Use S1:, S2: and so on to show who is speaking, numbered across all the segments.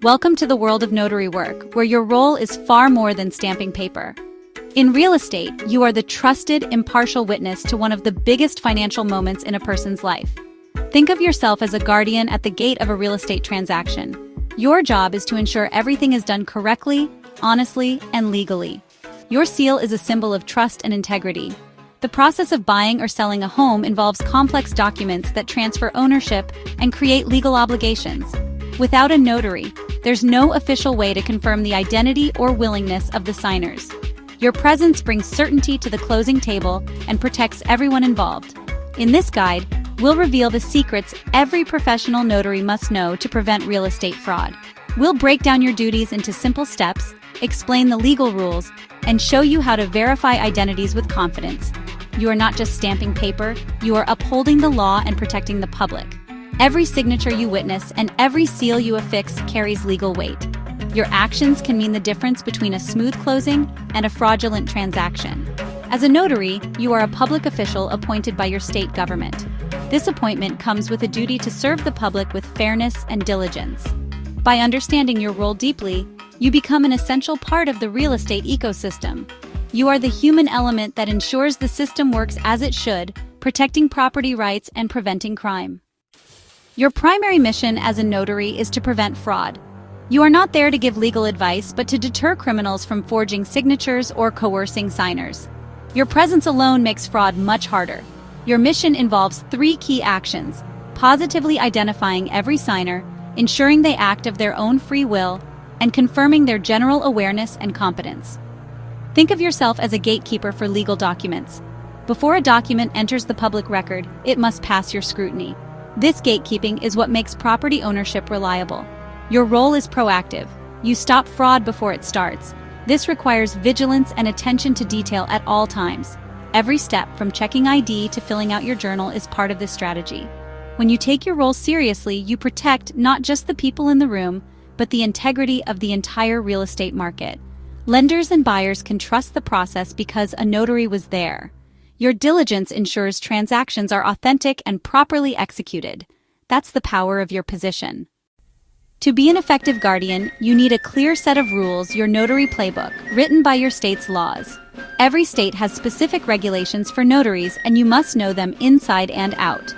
S1: Welcome to the world of notary work, where your role is far more than stamping paper. In real estate, you are the trusted, impartial witness to one of the biggest financial moments in a person's life. Think of yourself as a guardian at the gate of a real estate transaction. Your job is to ensure everything is done correctly, honestly, and legally. Your seal is a symbol of trust and integrity. The process of buying or selling a home involves complex documents that transfer ownership and create legal obligations. Without a notary, there's no official way to confirm the identity or willingness of the signers. Your presence brings certainty to the closing table and protects everyone involved. In this guide, we'll reveal the secrets every professional notary must know to prevent real estate fraud. We'll break down your duties into simple steps, explain the legal rules, and show you how to verify identities with confidence. You are not just stamping paper, you are upholding the law and protecting the public. Every signature you witness and every seal you affix carries legal weight. Your actions can mean the difference between a smooth closing and a fraudulent transaction. As a notary, you are a public official appointed by your state government. This appointment comes with a duty to serve the public with fairness and diligence. By understanding your role deeply, you become an essential part of the real estate ecosystem. You are the human element that ensures the system works as it should, protecting property rights and preventing crime. Your primary mission as a notary is to prevent fraud. You are not there to give legal advice, but to deter criminals from forging signatures or coercing signers. Your presence alone makes fraud much harder. Your mission involves 3 key actions: positively identifying every signer, ensuring they act of their own free will, and confirming their general awareness and competence. Think of yourself as a gatekeeper for legal documents. Before a document enters the public record, it must pass your scrutiny. This gatekeeping is what makes property ownership reliable. Your role is proactive. You stop fraud before it starts. This requires vigilance and attention to detail at all times. Every step, from checking ID to filling out your journal, is part of this strategy. When you take your role seriously, you protect not just the people in the room, but the integrity of the entire real estate market. Lenders and buyers can trust the process because a notary was there. Your diligence ensures transactions are authentic and properly executed. That's the power of your position. To be an effective guardian, you need a clear set of rules, your notary playbook, written by your state's laws. Every state has specific regulations for notaries, and you must know them inside and out.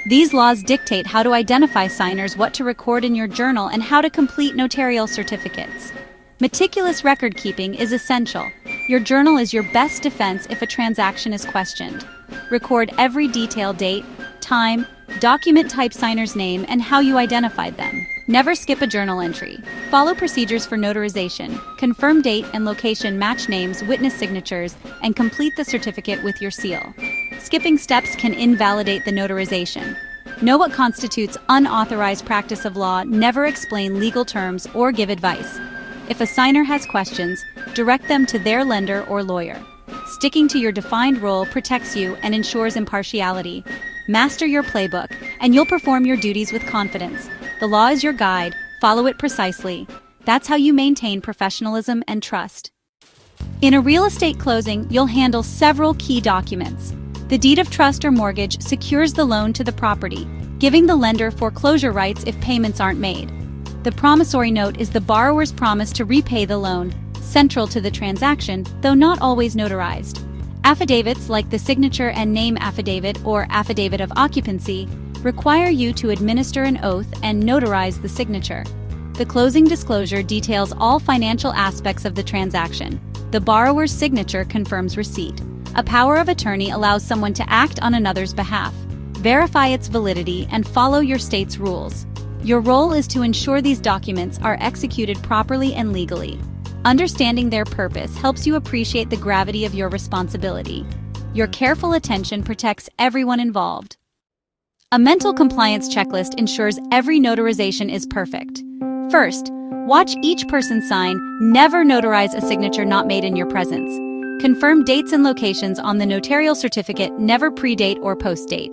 S1: These laws dictate how to identify signers, what to record in your journal, and how to complete notarial certificates. Meticulous record-keeping is essential. Your journal is your best defense if a transaction is questioned. Record every detail: date, time, document type, signer's name, and how you identified them. Never skip a journal entry. Follow procedures for notarization. Confirm date and location, match names, witness signatures, and complete the certificate with your seal. Skipping steps can invalidate the notarization. Know what constitutes unauthorized practice of law. Never explain legal terms or give advice. If a signer has questions, direct them to their lender or lawyer. Sticking to your defined role protects you and ensures impartiality. Master your playbook, and you'll perform your duties with confidence. The law is your guide. Follow it precisely. That's how you maintain professionalism and trust. In a real estate closing, you'll handle several key documents. The deed of trust or mortgage secures the loan to the property, giving the lender foreclosure rights if payments aren't made. The promissory note is the borrower's promise to repay the loan, central to the transaction, though not always notarized. Affidavits, like the signature and name affidavit or affidavit of occupancy, require you to administer an oath and notarize the signature. The closing disclosure details all financial aspects of the transaction. The borrower's signature confirms receipt. A power of attorney allows someone to act on another's behalf. Verify its validity and follow your state's rules. Your role is to ensure these documents are executed properly and legally. Understanding their purpose helps you appreciate the gravity of your responsibility. Your careful attention protects everyone involved. A mental compliance checklist ensures every notarization is perfect. First, watch each person sign. Never notarize a signature not made in your presence. Confirm dates and locations on the notarial certificate. Never predate or postdate.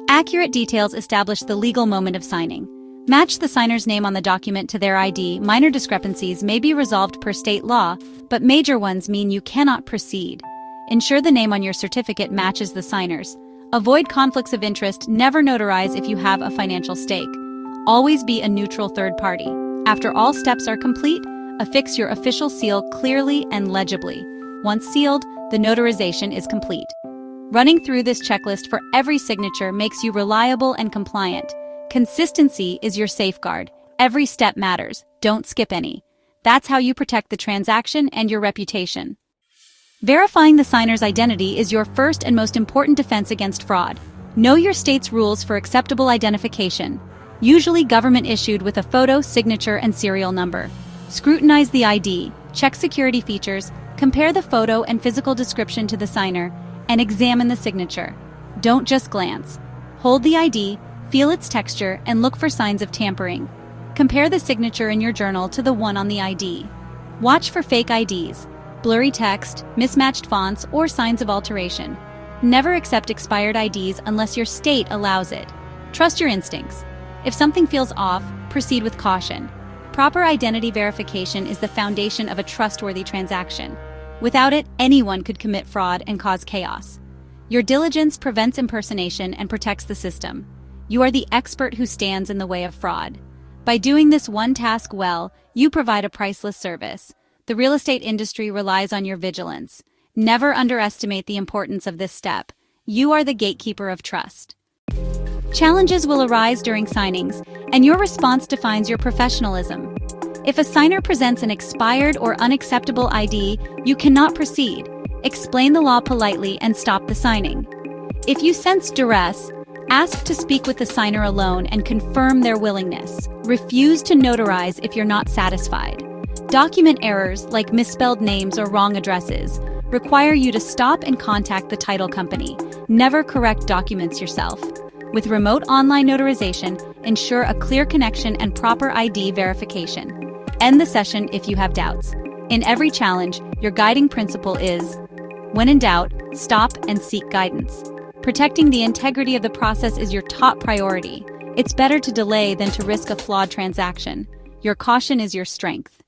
S1: Accurate details establish the legal moment of signing. Match the signer's name on the document to their ID. Minor discrepancies may be resolved per state law, but major ones mean you cannot proceed. Ensure the name on your certificate matches the signer's. Avoid conflicts of interest. Never notarize if you have a financial stake. Always be a neutral third party. After all steps are complete, affix your official seal clearly and legibly. Once sealed, the notarization is complete. Running through this checklist for every signature makes you reliable and compliant. Consistency is your safeguard. Every step matters. Don't skip any. That's how you protect the transaction and your reputation. Verifying the signer's identity is your first and most important defense against fraud. Know your state's rules for acceptable identification, usually government-issued with a photo, signature, and serial number. Scrutinize the ID, check security features, compare the photo and physical description to the signer, and examine the signature. Don't just glance. Hold the ID, feel its texture, and look for signs of tampering. Compare the signature in your journal to the one on the ID. Watch for fake IDs, blurry text, mismatched fonts, or signs of alteration. Never accept expired IDs unless your state allows it. Trust your instincts. If something feels off, proceed with caution. Proper identity verification is the foundation of a trustworthy transaction. Without it, anyone could commit fraud and cause chaos. Your diligence prevents impersonation and protects the system. You are the expert who stands in the way of fraud. By doing this one task well, you provide a priceless service. The real estate industry relies on your vigilance. Never underestimate the importance of this step. You are the gatekeeper of trust. Challenges will arise during signings, and your response defines your professionalism. If a signer presents an expired or unacceptable ID, you cannot proceed. Explain the law politely and stop the signing. If you sense duress, ask to speak with the signer alone and confirm their willingness. Refuse to notarize if you're not satisfied. Document errors, like misspelled names or wrong addresses, require you to stop and contact the title company. Never correct documents yourself. With remote online notarization, ensure a clear connection and proper ID verification. End the session if you have doubts. In every challenge, your guiding principle is, when in doubt, stop and seek guidance. Protecting the integrity of the process is your top priority. It's better to delay than to risk a flawed transaction. Your caution is your strength.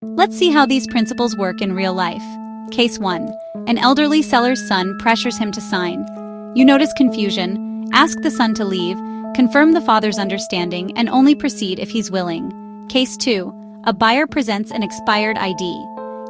S1: Let's see how these principles work in real life. Case 1. An elderly seller's son pressures him to sign. You notice confusion, ask the son to leave, confirm the father's understanding, and only proceed if he's willing. Case 2. A buyer presents an expired ID.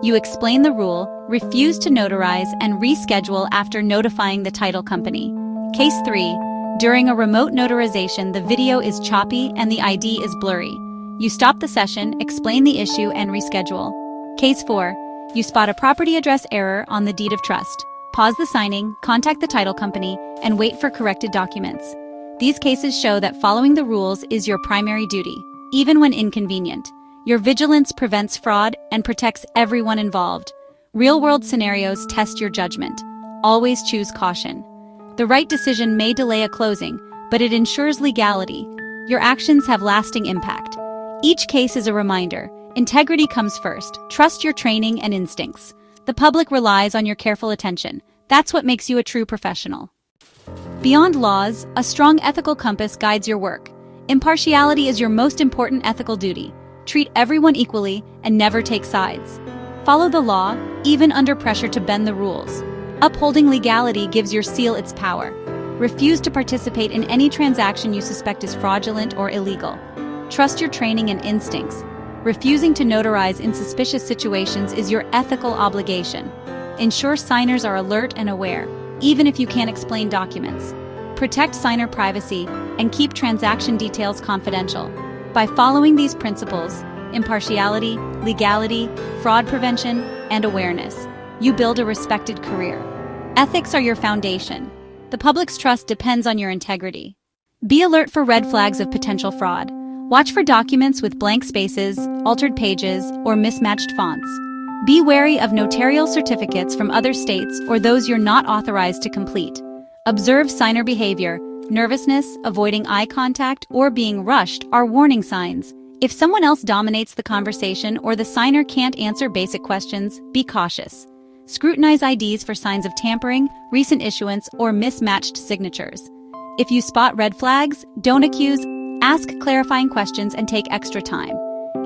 S1: You explain the rule, refuse to notarize, and reschedule after notifying the title company. Case 3. During a remote notarization, the video is choppy and the ID is blurry. You stop the session, explain the issue, and reschedule. Case 4. You spot a property address error on the deed of trust. Pause the signing, contact the title company, and wait for corrected documents. These cases show that following the rules is your primary duty, even when inconvenient. Your vigilance prevents fraud and protects everyone involved. Real-world scenarios test your judgment. Always choose caution. The right decision may delay a closing, but it ensures legality. Your actions have lasting impact. Each case is a reminder. Integrity comes first. Trust your training and instincts. The public relies on your careful attention. That's what makes you a true professional. Beyond laws, a strong ethical compass guides your work. Impartiality is your most important ethical duty. Treat everyone equally and never take sides. Follow the law, even under pressure to bend the rules. Upholding legality gives your seal its power. Refuse to participate in any transaction you suspect is fraudulent or illegal. Trust your training and instincts. Refusing to notarize in suspicious situations is your ethical obligation. Ensure signers are alert and aware, even if you can't explain documents. Protect signer privacy and keep transaction details confidential. By following these principles, impartiality, legality, fraud prevention, and awareness, you build a respected career. Ethics are your foundation. The public's trust depends on your integrity. Be alert for red flags of potential fraud. Watch for documents with blank spaces, altered pages, or mismatched fonts. Be wary of notarial certificates from other states or those you're not authorized to complete. Observe signer behavior. Nervousness, avoiding eye contact, or being rushed are warning signs. If someone else dominates the conversation or the signer can't answer basic questions, be cautious. Scrutinize IDs for signs of tampering, recent issuance, or mismatched signatures. If you spot red flags, don't accuse. Ask clarifying questions and take extra time.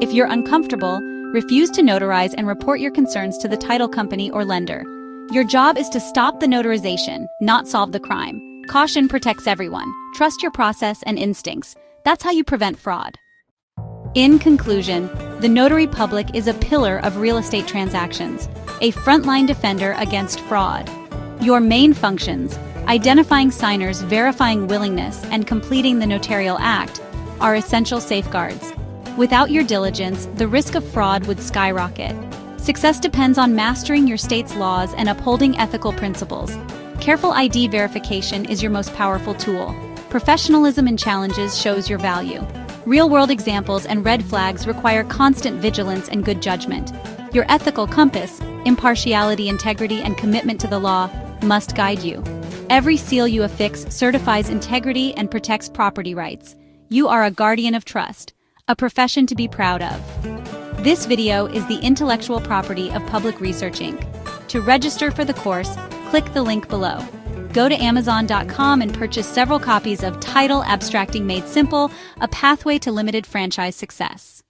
S1: If you're uncomfortable, refuse to notarize and report your concerns to the title company or lender. Your job is to stop the notarization, not solve the crime. Caution protects everyone. Trust your process and instincts. That's how you prevent fraud. In conclusion, the notary public is a pillar of real estate transactions, a frontline defender against fraud. Your main functions, identifying signers, verifying willingness, and completing the notarial act, are essential safeguards. Without your diligence, the risk of fraud would skyrocket. Success depends on mastering your state's laws and upholding ethical principles. Careful ID verification is your most powerful tool. Professionalism in challenges shows your value. Real-world examples and red flags require constant vigilance and good judgment. Your ethical compass, impartiality, integrity, and commitment to the law must guide you. Every seal you affix certifies integrity and protects property rights. You are a guardian of trust, a profession to be proud of. This video is the intellectual property of Public Research Inc. To register for the course, click the link below. Go to Amazon.com and purchase several copies of Title Abstracting Made Simple, a pathway to limited franchise success.